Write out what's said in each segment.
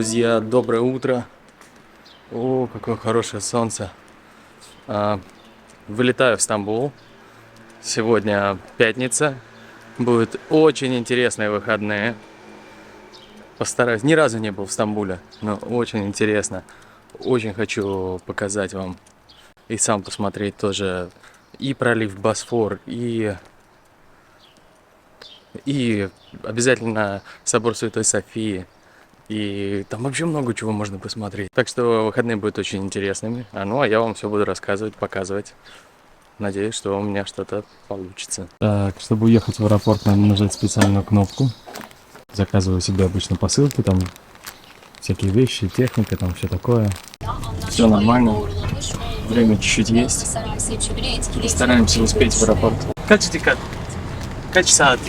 Друзья, доброе утро. О, какое хорошее солнце. Вылетаю в Стамбул. Сегодня пятница. Будут очень интересные выходные. Постараюсь. Ни разу не был в Стамбуле, но очень интересно. Очень хочу показать вам и сам посмотреть тоже и пролив Босфор, и обязательно собор Святой Софии. И там вообще много чего можно посмотреть. Так что выходные будут очень интересными. А я вам все буду рассказывать, показывать. Надеюсь, что у меня что-то получится. Так, чтобы уехать в аэропорт, надо нажать специальную кнопку. Заказываю себе обычно посылки, там всякие вещи, техника, там все такое. Все нормально. Время чуть-чуть есть. Стараемся успеть в аэропорт. Kaç saat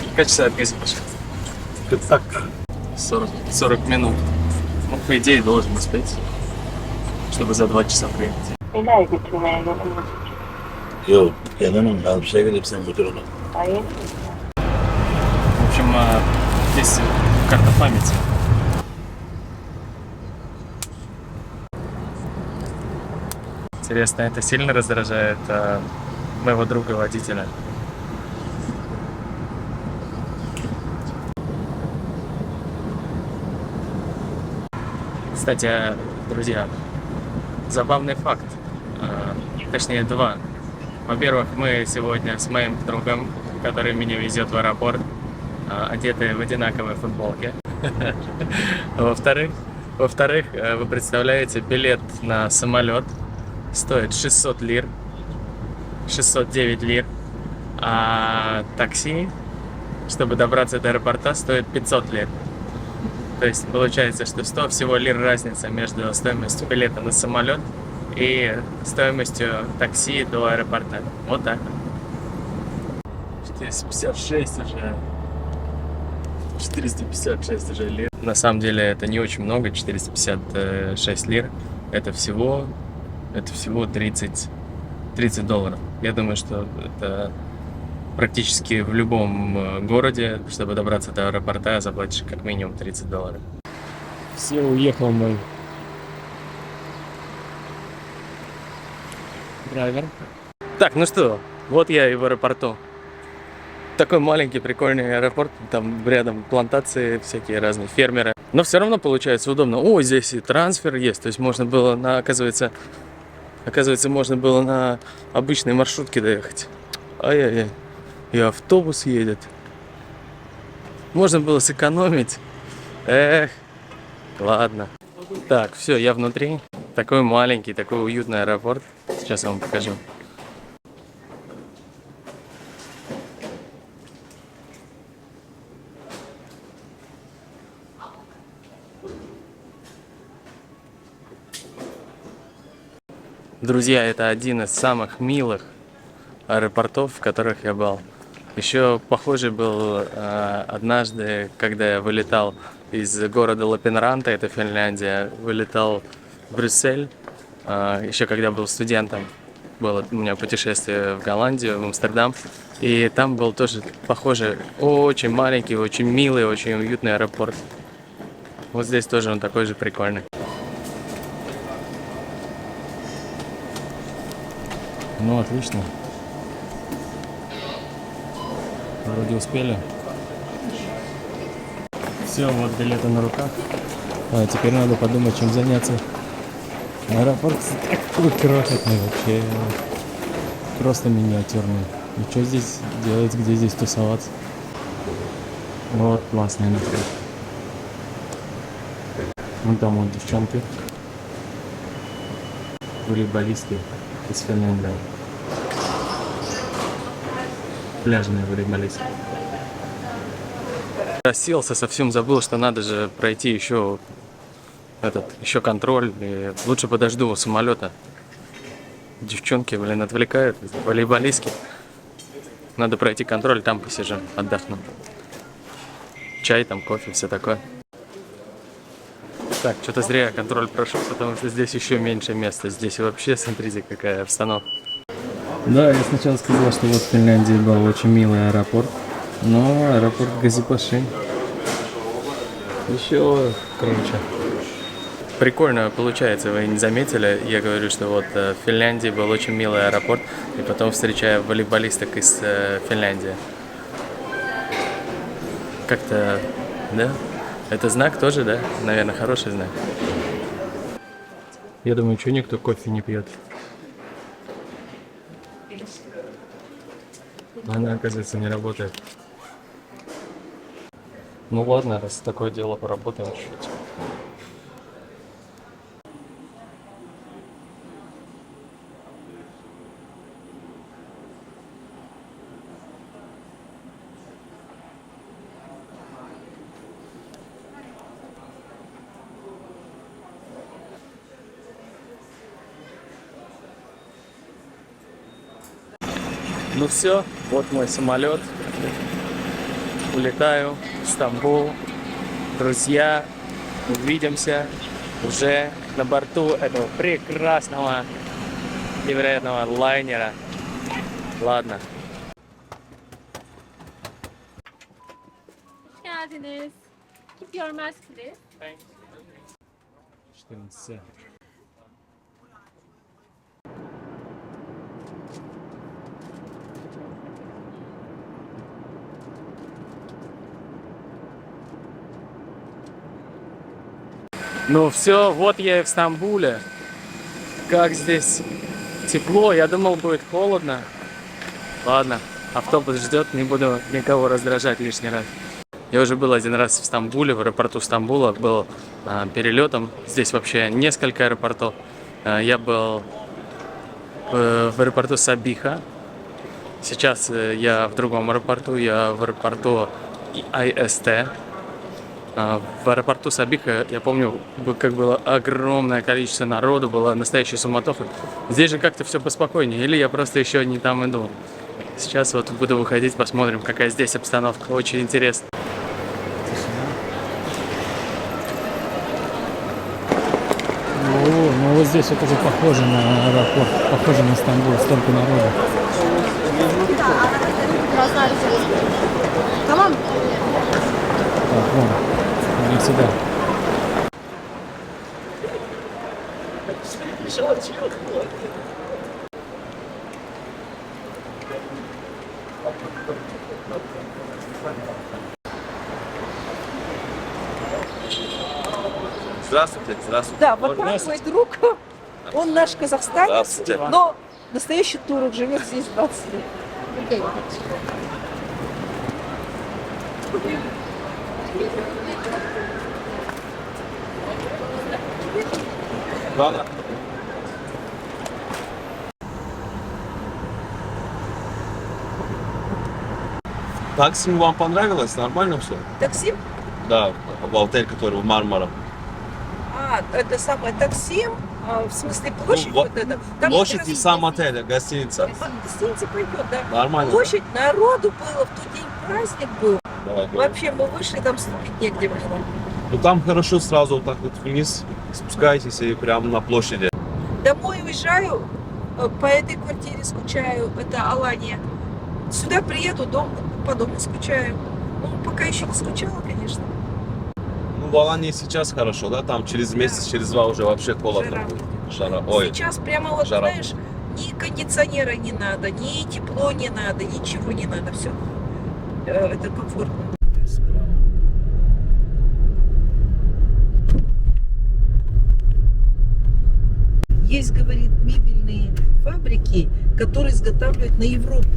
gezip так 40 минут. Ну, по идее, должен успеть, чтобы за 2 часа приехать. Nereye götürmeye götürmek? Yok, yanına almışa gidip sen götür onu. Hayır. В общем, здесь карта памяти. Интересно, это сильно раздражает моего друга-водителя? Кстати, друзья, забавный факт, точнее два. Во-первых, мы сегодня с моим другом, который меня везет в аэропорт, одеты в одинаковые футболки. Во-вторых, вы представляете, билет на самолет стоит 600 лир, 609 лир, а такси, чтобы добраться до аэропорта, стоит 500 лир. То есть получается, что 100 всего лир разница между стоимостью билета на самолет и стоимостью такси до аэропорта. Вот так. 456 уже лир. На самом деле это не очень много, 456 лир. Это всего 30 долларов. Я думаю, что это практически в любом городе, чтобы добраться до аэропорта, заплатишь как минимум 30 долларов. Все, уехал мой драйвер. Так, ну что, вот я и в аэропорту. Такой маленький прикольный аэропорт, там рядом плантации, всякие разные фермеры. Но все равно получается удобно. О, здесь и трансфер есть, то есть можно было оказывается, можно было на обычной маршрутке доехать. Ай-яй-яй. И автобус едет. Можно было сэкономить. Эх, ладно. Так, все, я внутри. Такой маленький, такой уютный аэропорт. Сейчас я вам покажу. Друзья, это один из самых милых аэропортов, в которых я был. Еще похожий был однажды, когда я вылетал из города Лапенранта, это Финляндия, вылетал в Брюссель. Еще когда был студентом, было у меня путешествие в Голландию, в Амстердам. И там был тоже похожий, очень маленький, очень милый, очень уютный аэропорт. Вот здесь тоже он такой же прикольный. Ну, отлично. Вроде успели. Все, вот билеты на руках. Теперь надо подумать, чем заняться. Аэропорт такой крохотный вообще. Просто миниатюрный. И что здесь делать, где здесь тусоваться? Вот классный например. Вон там вот девчонки. Волейболисты из Финляндии. Пляжные волейболисты. Расселся, совсем забыл, что надо же пройти еще контроль. И лучше подожду у самолета. Девчонки, отвлекают, волейболистки. Надо пройти контроль, там посижу, отдохну. Чай, там кофе, все такое. Так, что-то зря я контроль прошел, потому что здесь еще меньше места. Здесь вообще, смотрите, какая обстановка. Да, я сначала сказал, что вот в Финляндии был очень милый аэропорт. Но аэропорт Газипаши еще круче. Прикольно получается, вы не заметили? Я говорю, что вот в Финляндии был очень милый аэропорт, и потом встречаю волейболисток из Финляндии. Как-то, да? Это знак тоже, да? Наверное, хороший знак. Я думаю, что никто кофе не пьет. Она, оказывается, не работает. Ну ладно, раз такое дело, поработаем чуть-чуть. Ну все, вот мой самолет. Улетаю в Стамбул. Друзья, увидимся уже на борту этого прекрасного, невероятного лайнера. Ладно. Geldiniz. Keep your mask, please. 14. Ну все, вот я и в Стамбуле. Как здесь тепло, я думал, будет холодно. Ладно, автобус ждет, не буду никого раздражать лишний раз. Я уже был один раз в Стамбуле, в аэропорту Стамбула, был перелетом. Здесь вообще несколько аэропортов. Я был в аэропорту Сабиха. Сейчас я в другом аэропорту, я в аэропорту IST. В аэропорту Сабиха, я помню, как было огромное количество народу, была настоящая суматоха. Здесь же как-то все поспокойнее, или я просто еще не там иду. Сейчас вот буду выходить, посмотрим, какая здесь обстановка. Очень интересно. Ну вот здесь вот уже похоже на аэропорт, похоже на Стамбул, столько народу. Так, вон, иди сюда. Здравствуйте, здравствуйте. Да, вот мой друг, он наш казахстанец, Здравствуйте. но настоящий турок, живет здесь 20 лет. Ладно. Таксим вам понравилось? Нормально все? Таксим? Да, в отель, который в Мармара. Это самое Таксим, в смысле площадь Ну, вот эта. Там Площадь как и раз сам отель, гостиница. Гостиница пойдет, да. Нормально. Площадь, народу было, в тот день праздник был. Давай, говори. Вообще мы вышли, там ступить негде было. Ну там хорошо сразу вот так вот вниз спускайтесь и прямо на площади. Домой уезжаю, по этой квартире скучаю, это Алания. Сюда приеду, по дому скучаю. Ну, пока еще не скучала, конечно. Ну в Алании сейчас хорошо, да? Там через месяц, через два уже вообще холодно Жара. будет. Жара. Ой, Сейчас прямо вот, жара. знаешь, ни кондиционера не надо, ни тепло не надо, ничего не надо, все. Это комфортно. Есть, говорит, мебельные фабрики, которые изготавливают на Европу.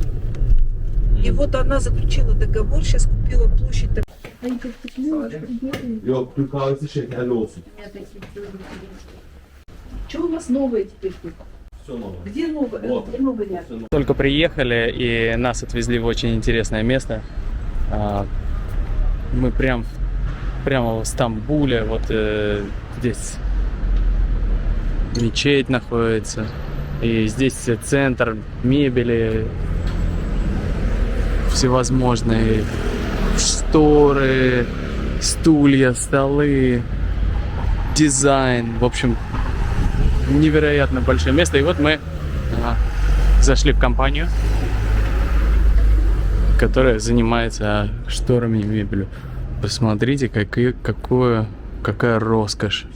И вот она заключила договор, сейчас купила площадь. Yok, Türk kahvesi şekerli olsun. Что у вас новое теперь тут? Все новое. Где новое? Вот. Где новый ряд? Только приехали, и нас отвезли в очень интересное место. Мы прямо в Стамбуле, вот здесь мечеть находится, и здесь центр мебели, всевозможные шторы, стулья, столы, дизайн, в общем, невероятно большое место. И вот мы зашли в компанию, которая занимается шторами и мебелью. Посмотрите, какая роскошь.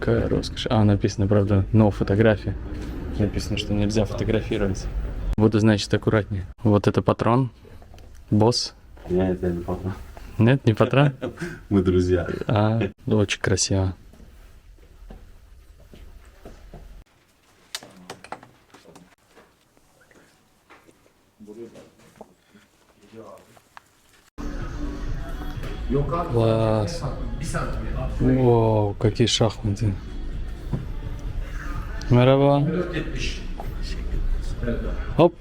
Какая роскошь. А, написано, правда, no фотография. Написано, что нельзя фотографировать. Буду, значит, аккуратнее. Вот это патрон. Босс. Я это не патрон. Нет, не патрон? Мы друзья. А, очень красиво. Класс. Вау, какие шахматы. Merhaba. Хоп.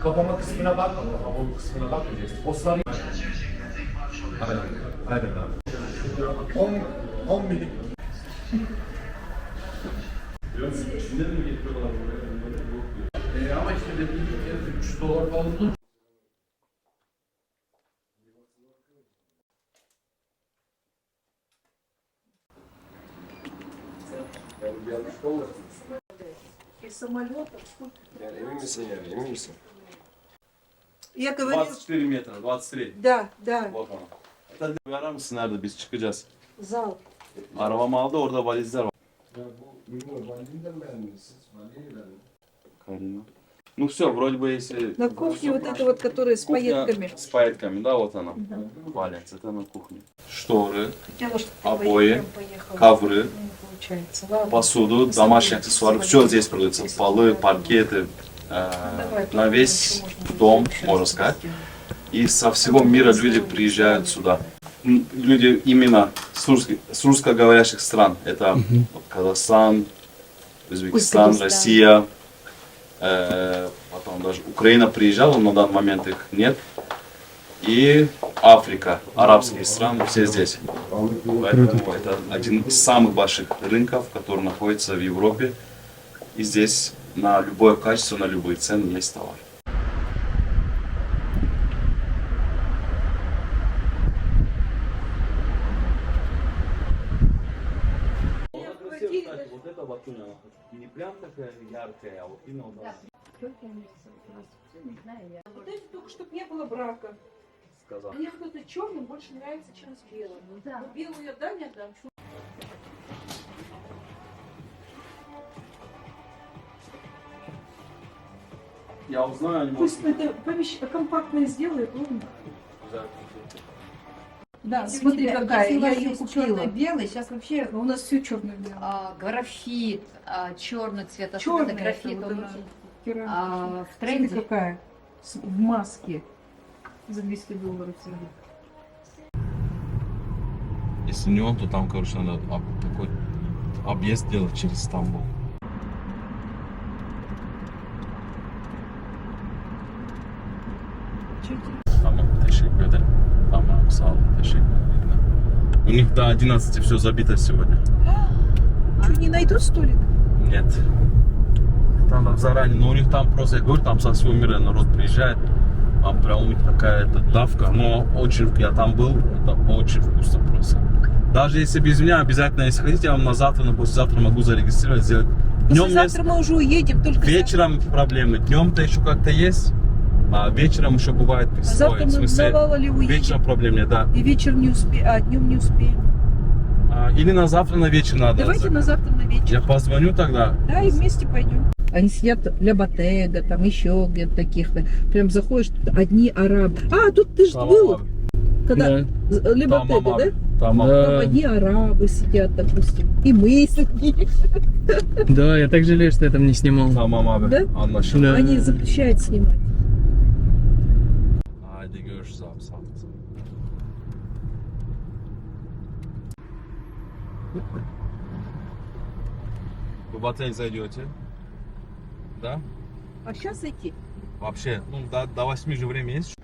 Kapama kısmına bakma, kapama kısmına bakmayacaksın. Postları... Aynen, aynen abi. 10 milim. Ama işte dediğim gibi 300 dolar falan olur. Из самолетов. Yani emin misin yani? Emin misin? Я говорил, 24 metre, 23. да, да, Bak ona. Hatta arar mısın nerede biz çıkacağız? зал. Arabamı aldı orada valizler var. Ya bu bilmiyorum. Validemden beğendiniz. Valideyi beğendim. Карина. Ну все, вроде бы если... На кухне вот это вот, которая с Кухня пайетками. с пайетками, да, вот она. Валяется, это на кухне. Шторы, Хотела, чтобы ты обои, пайеткам поехала. ковры, Ну, не получается. Ладно. посуду, домашние аксессуары. Все здесь продается. Полы, паркеты. Давай, На весь дом, можно сказать. И со всего мира люди приезжают сюда. Люди именно с русскоговорящих стран. Это вот Казахстан, Узбекистан, Россия. Потом даже Украина приезжала, но на данный момент их нет. И Африка, арабские страны, все здесь. Поэтому это один из самых больших рынков, который находится в Европе. И здесь на любое качество, на любые цены есть товар. Вот эта латунь, не прям такая яркая, а вот именно вот Вот это только, чтобы не было брака. сказал. Мне кто-то черный больше нравится, чем с белым. Да. Ну, белую я да, не отдам. Я узнаю, они Пусть это компактное сделает, ладно? Да, смотри, Если какая, у я вас ее есть купила. черно-белый, сейчас вообще У нас все черное-белое. графит, черный цвет, Черный особенно графит, вот он это очень керамика. в Смотри, тренде. какая. В маске. За 200 долларов цена. Если не он, то там, короче, надо такой объезд делать через Стамбул. Tamam, teşekkür ederim. Tamam, sağ olun, teşekkür ederim. У них до 11 все забито сегодня. Что, не найдут столик? Нет. Там надо заранее, но у них там просто, я говорю, там со всего мира народ приезжает. Там прям у них такая давка, но очень, я там был, это очень вкусно просто. Даже если без меня, обязательно, если хотите, я вам на завтра, на послезавтра могу зарегистрировать, сделать. Днем Завтра мы уже уедем, только вечером проблемы, днем-то еще как-то есть, а вечером еще бывает завтра. присвоить. Завтра В мы смысле, на Валале уедем. вечером проблем нет, да. И вечер не успеем, днем не успеем. Или на завтра, на вечер надо. Давайте на завтра на вечер. Я позвоню тогда. Да, и вместе пойдем. Они сидят Ля Ботега, там еще где-то таких-то. Прям заходишь, одни арабы. А, тут ты же был, когда Ля Ботега, да? Там, Там одни арабы сидят, допустим. И мы сидим. Да, я так жалею, что я там не снимал. Tamam abi. Да? Anlaşıldı. Да. Они запрещают снимать. Haydi görüşürüz abi. Sağ olasın. Вы в отель зайдете? Да? А сейчас идти. Вообще, ну до 8 же время есть?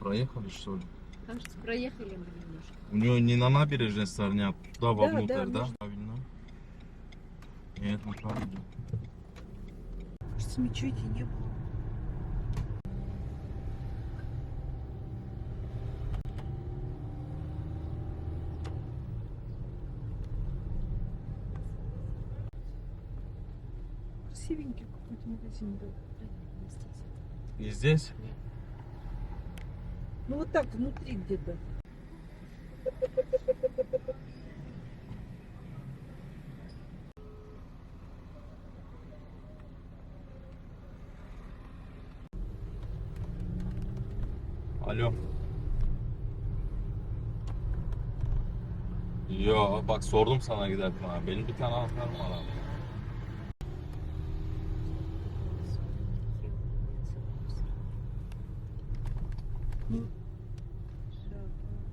Проехали, что ли? Там сейчас проехали мы немножко. У него не на набережной стороне, а туда вовнутрь, да, да? можно. Правильно. Нет, неправильно. Кажется, мечети не было. Красивенький какой-то магазин был. И здесь? Ну вот так, внутри где-то. Alo. Yo bak sordum sana giderken abi. Benim bir tane anahtarım var abi.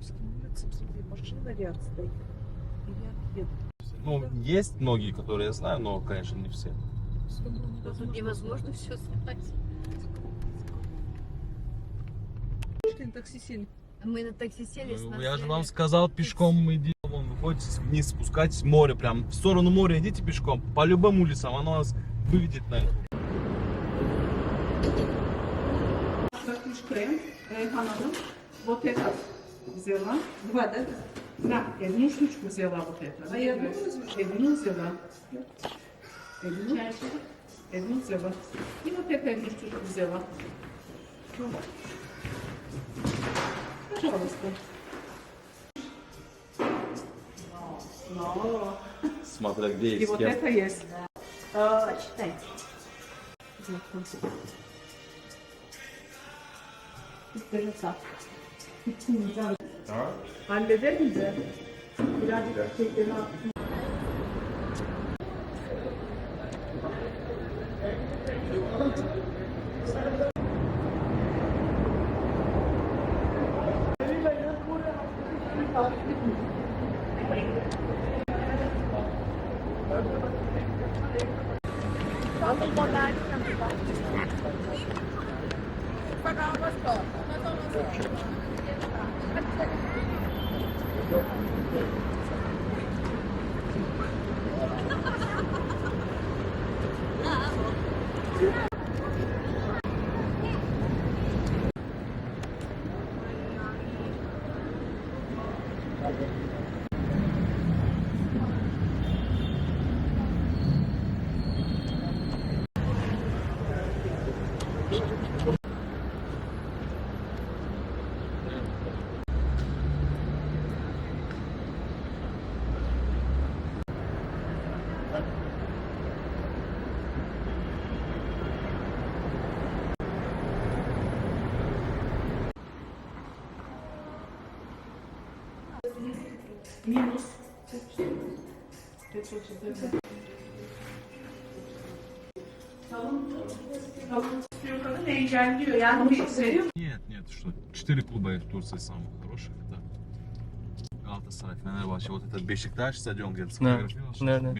Становится, смотри, машина ряд стоит. И ряд едет. Ну, есть многие, которые я знаю, но, конечно, не все. Тут невозможно все снимать. Ты на такси сели. Мы на такси сели с Ну, нас я же сняли. вам сказал, пешком иди. Вон, выходите вниз, спускайтесь в море, прям в сторону моря идите пешком. По любым улицам, оно вас выведет на это. Крем, Hanım, вот этот взяла. Два, да? Да, я одну штучку взяла вот это. А я одну взяла. Одну взяла. И вот эту одну штучку взяла. Пожалуйста. Но. Смотря где И вот это есть. Почитай. Halleder bize. Birazcık çiçeklerini attım. Minus 504. Talın istiyor kadın engelliyor. Yani bir seviyor. Нет, нет, что? 4 клуба в Турции самых хороших. Это Галатасарай, Фенербахче, вот этот Бешикташ стадион, где ты сфотографировал. Да, да.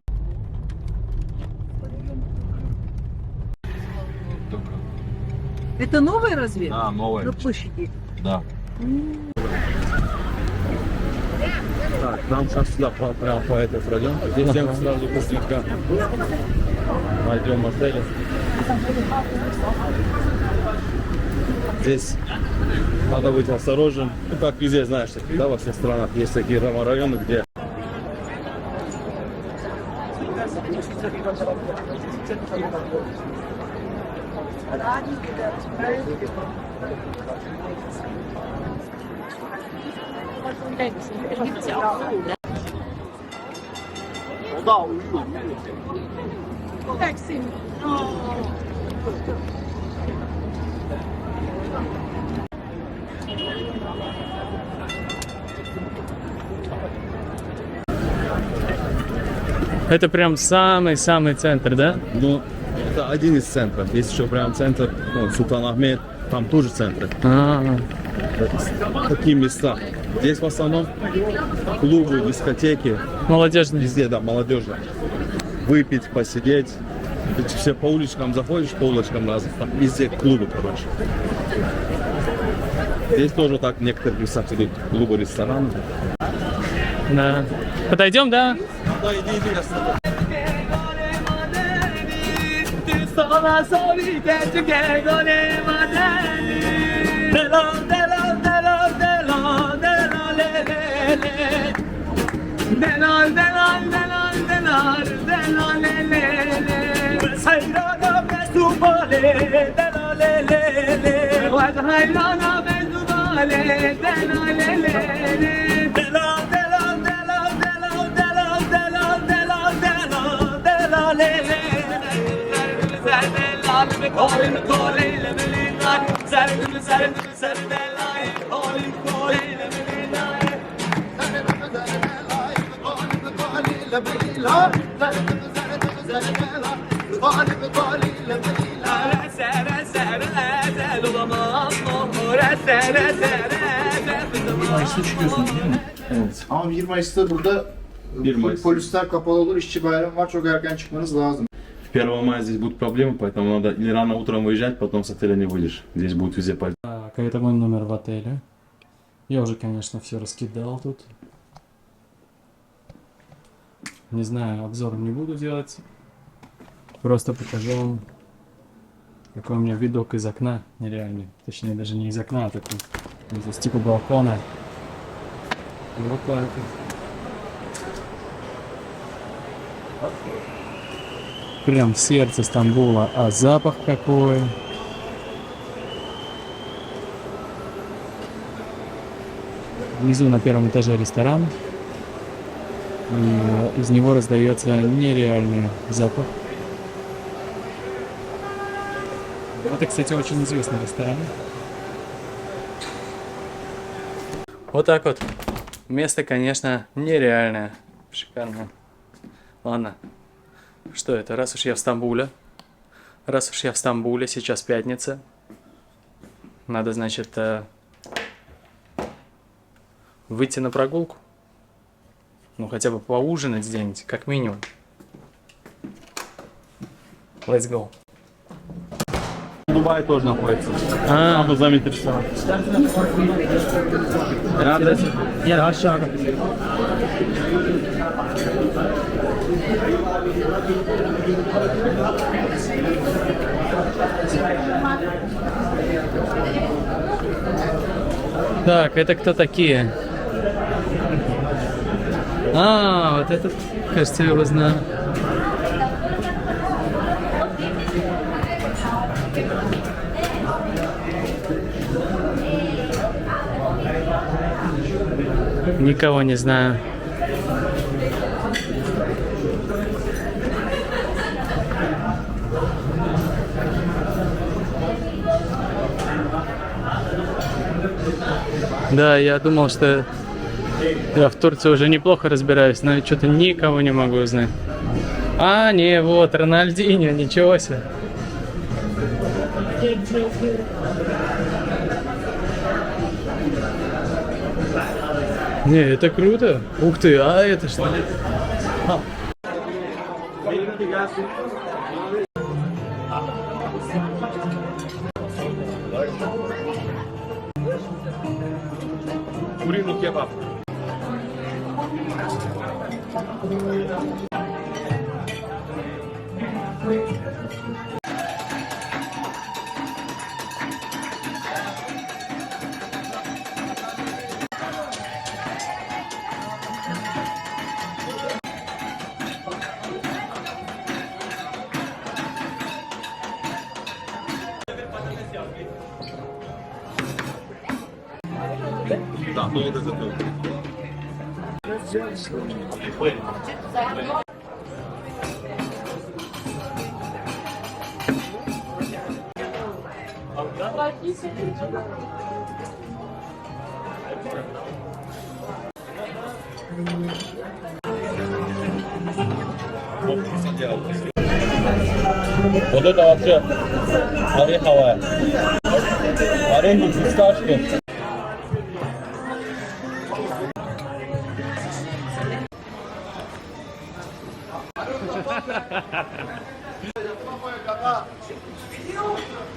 Только. Это новый разве? Да, новая. На площади. Да. Так, нам сейчас сюда прямо по этой пройдем. Здесь всем сразу быстренько найдем отель. Здесь надо быть осторожным. Ну, как везде, знаешь, да, во всех странах есть такие районы, где Такси. Это прям самый-самый центр, да? ну, это один из центров. Есть еще прям центр, ну, Султан-Ахмед, там тоже центр. Такие места. Здесь в основном клубы, дискотеки. Молодежный. Везде, да, молодежно. Выпить, посидеть. Ты все по уличкам заходишь, по улочкам разных. Там везде клубы, короче. Здесь тоже так некоторые места идут клубы, рестораны. Да. Подойдем, да? Да, иди, Mayıs'ta çıkıyorsunuz değil mi? Evet. Ama 1 Mayıs'ta burada 1 Mayıs. polisler kapalı olur, işçi bayramı var, çok erken çıkmanız lazım. 1 мая здесь будут проблемы, поэтому надо или рано утром выезжать, потом с отеля не выйдешь. Здесь будет везде полиция. Так, это мой номер в отеле. Я уже, конечно, все раскидал тут. Не знаю, обзор не буду делать. Просто покажу вам, какой у меня видок из окна нереальный. Точнее, даже не из окна, а такой из типа балкона. Вот так. Прям сердце Стамбула, а запах какой. Внизу на первом этаже ресторан. И из него раздается нереальный запах. Это, кстати, очень известный ресторан. Вот так вот. Место, конечно, нереальное. Шикарное. Ладно. Что это? Раз уж я в Стамбуле. Сейчас пятница. Надо, значит, выйти на прогулку. Ну, хотя бы поужинать где-нибудь, как минимум. Let's go. Дубай тоже находится. А, Надо заметить. я aşağı. Так, это кто такие? А, вот этот, кажется, я его знаю. Никого не знаю. Да, я думал, что я в Турции уже неплохо разбираюсь, но что-то никого не могу узнать. А, не, вот, Рональдиньо, ничего себе. Не, это круто. Ух ты, а это что? А. Куриный кебаб. Да, ну вот это. Вот это вообще ореховая. Орехи, фисташки.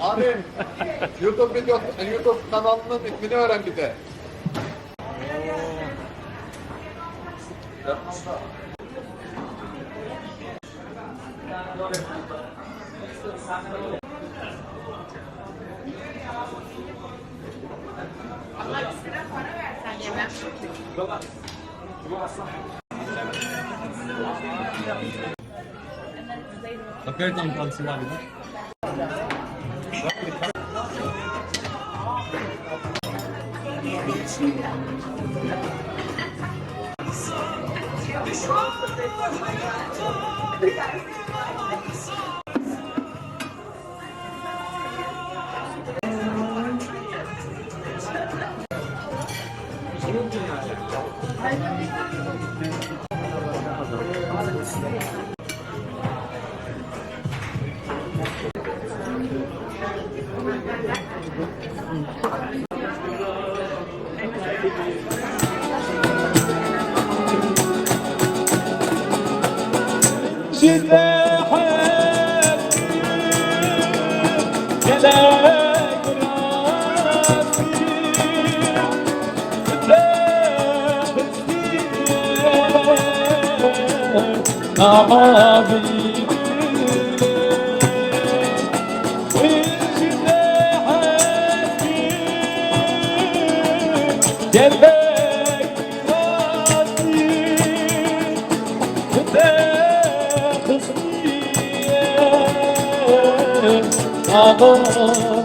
Abi YouTube kanalının ismini öğren bir de. Опять там танцевали, да? Oh